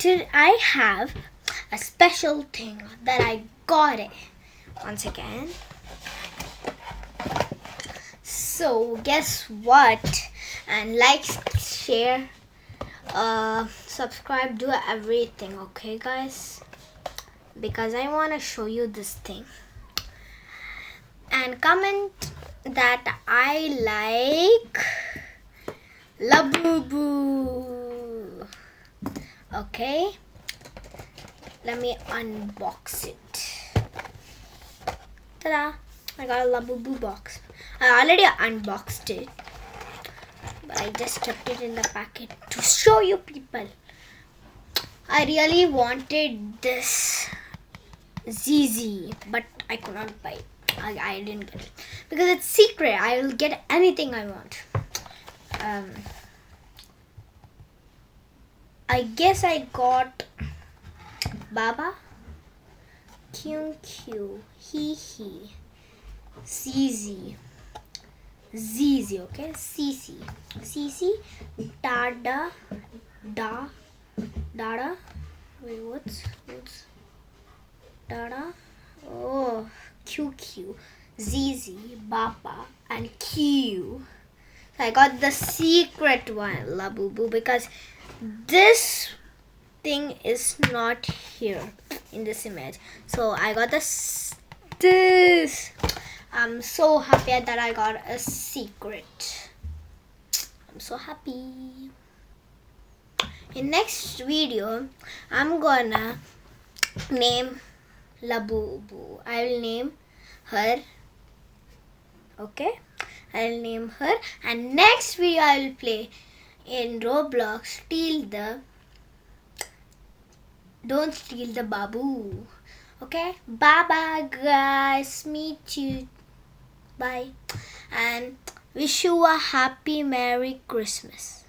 I have a special thing that I got it once again. So guess what? And like, share, subscribe, do everything, okay guys? Because I want to show you this thing. And comment that I like labubbu. Okay, let me unbox it. Ta-da! I got a labubbu box. I already unboxed it, but I just kept it in the packet to show you people. I really wanted this ZZ, but I could not buy it. I didn't get it because it's secret. I will get anything I want. I guess I got Baba, Q, He, CZ, ZZ, okay, CC, Dada, Dada, wait, what's Dada, oh, QQ, ZZ, Baba, and Q. So I got the secret one, labubbu, because this thing is not here in this image. So I got this. I'm so happy that I got a secret. I'm so happy. In next video, I'm gonna name labubbu. I will name her. Okay, I'll name her, and next video I will play in Roblox. Don't steal the babu. Okay, bye bye guys, meet you, bye, and wish you a happy Merry Christmas.